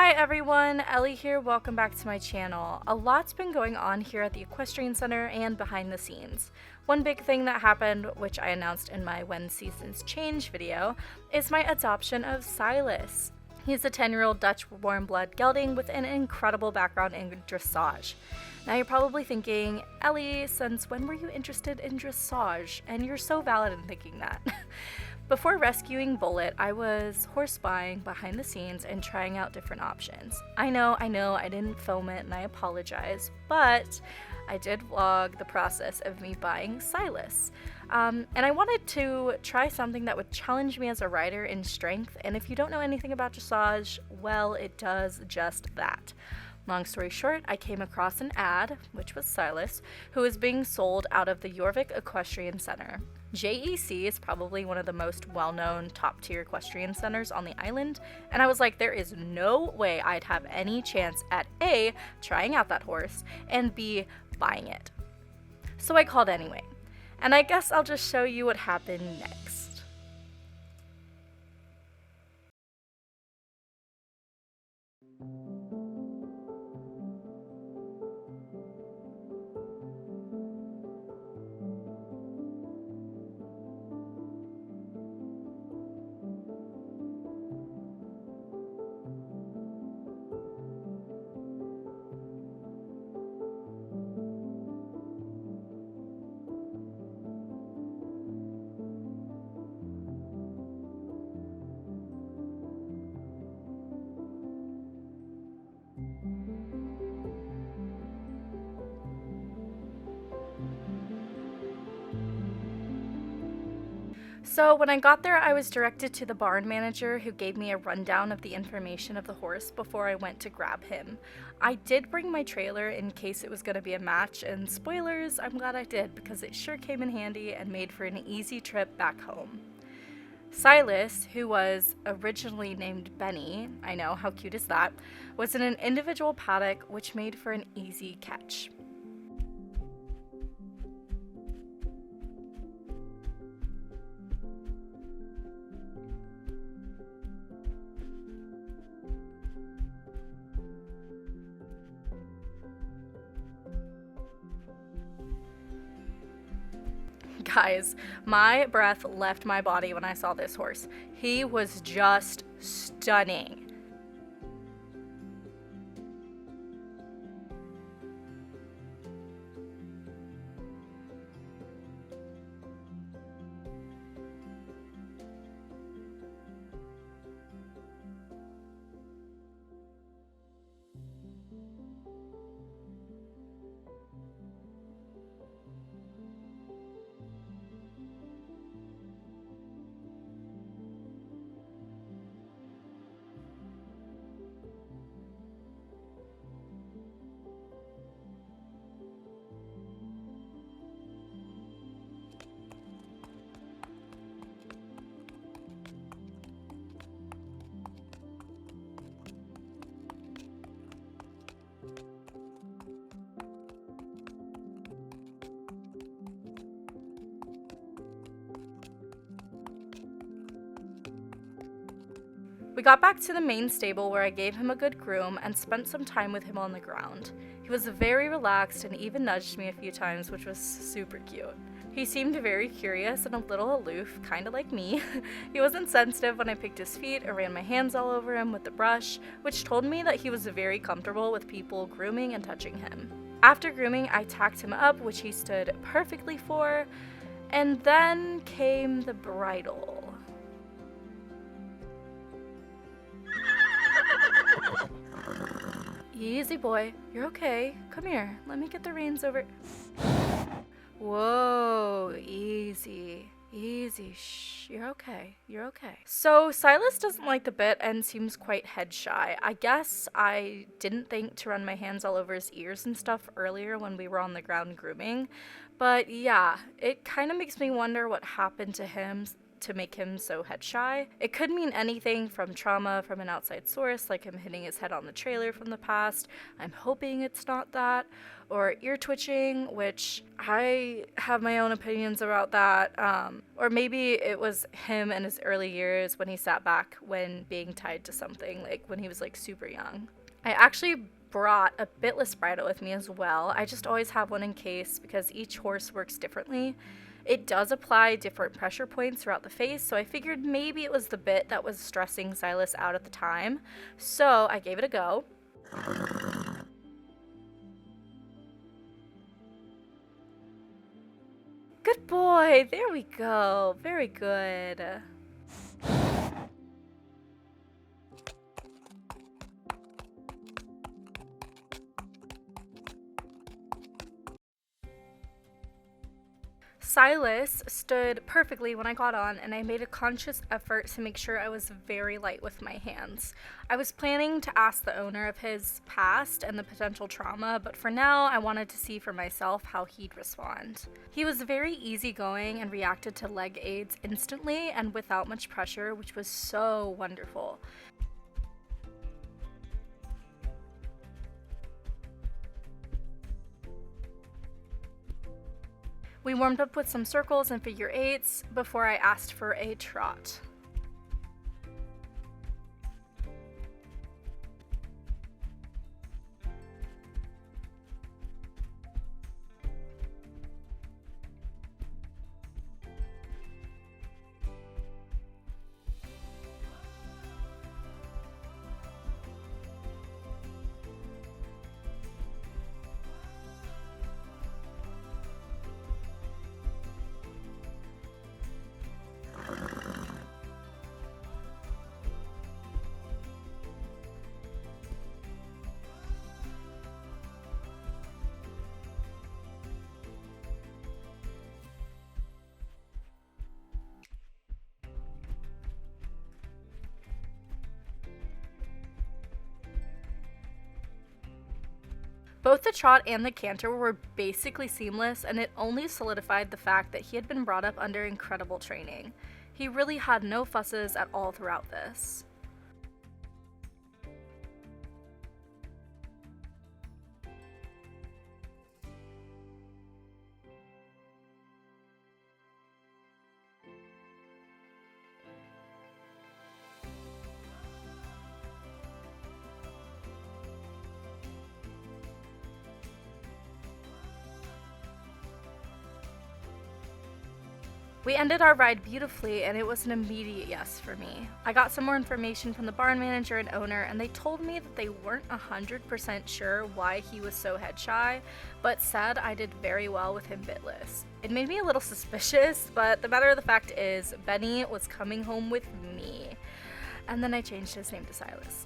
Hi everyone, Ellie here, welcome back to my channel. A lot's been going on here at the Equestrian Center and behind the scenes. One big thing that happened, which I announced in my When Seasons Change video, is my adoption of Silas. He's a 10-year-old Dutch warm blood gelding with an incredible background in dressage. Now you're probably thinking, Ellie, since when were you interested in dressage? And you're so valid in thinking that. Before rescuing Bullet, I was horse buying behind the scenes and trying out different options. I know, I didn't film it and I apologize, but I did vlog the process of me buying Silas. And I wanted to try something that would challenge me as a rider in strength, and if you don't know anything about dressage, well, it does just that. Long story short, I came across an ad, which was Silas, who was being sold out of the Jorvik Equestrian Center. JEC is probably one of the most well-known top-tier equestrian centers on the island, and I was like, there is no way I'd have any chance at A, trying out that horse, and B, buying it. So I called anyway, and I guess I'll just show you what happened next. So when I got there, I was directed to the barn manager who gave me a rundown of the information of the horse before I went to grab him. I did bring my trailer in case it was going to be a match, and spoilers, I'm glad I did because it sure came in handy and made for an easy trip back home. Silas, who was originally named Benny, I know, how cute is that, was in an individual paddock which made for an easy catch. Guys, my breath left my body when I saw this horse. He was just stunning. We got back to the main stable where I gave him a good groom and spent some time with him on the ground. He was very relaxed and even nudged me a few times, which was super cute. He seemed very curious and a little aloof, kinda like me. He wasn't sensitive when I picked his feet or ran my hands all over him with the brush, which told me that he was very comfortable with people grooming and touching him. After grooming, I tacked him up, which he stood perfectly for, and then came the bridle. Easy boy, you're okay. Come here, let me get the reins over. Whoa, easy, shh, you're okay. So Silas doesn't like the bit and seems quite head shy. I guess I didn't think to run my hands all over his ears and stuff earlier when we were on the ground grooming, but yeah, it kind of makes me wonder what happened to him to make him so head shy. It could mean anything from trauma from an outside source, like him hitting his head on the trailer from the past. I'm hoping it's not that. Or ear twitching, which I have my own opinions about that. Or maybe it was him in his early years when he sat back when being tied to something, like when he was like super young. I actually brought a bitless bridle with me as well. I just always have one in case because each horse works differently. It does apply different pressure points throughout the face, so I figured maybe it was the bit that was stressing Silas out at the time. So I gave it a go. Good boy, there we go, very good. Silas stood perfectly when I got on, and I made a conscious effort to make sure I was very light with my hands. I was planning to ask the owner of his past and the potential trauma, but for now I wanted to see for myself how he'd respond. He was very easygoing and reacted to leg aids instantly and without much pressure, which was so wonderful. We warmed up with some circles and figure eights before I asked for a trot. Both the trot and the canter were basically seamless, and it only solidified the fact that he had been brought up under incredible training. He really had no fusses at all throughout this. We ended our ride beautifully, and it was an immediate yes for me. I got some more information from the barn manager and owner, and they told me that they weren't 100% sure why he was so head shy, but said I did very well with him bitless. It made me a little suspicious, but the matter of the fact is, Benny was coming home with me. And then I changed his name to Silas.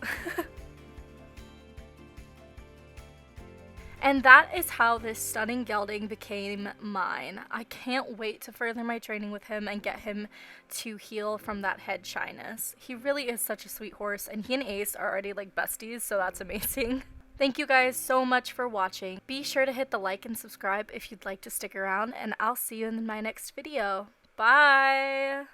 And that is how this stunning gelding became mine. I can't wait to further my training with him and get him to heal from that head shyness. He really is such a sweet horse, and he and Ace are already like besties, so that's amazing. Thank you guys so much for watching. Be sure to hit the like and subscribe if you'd like to stick around, and I'll see you in my next video. Bye!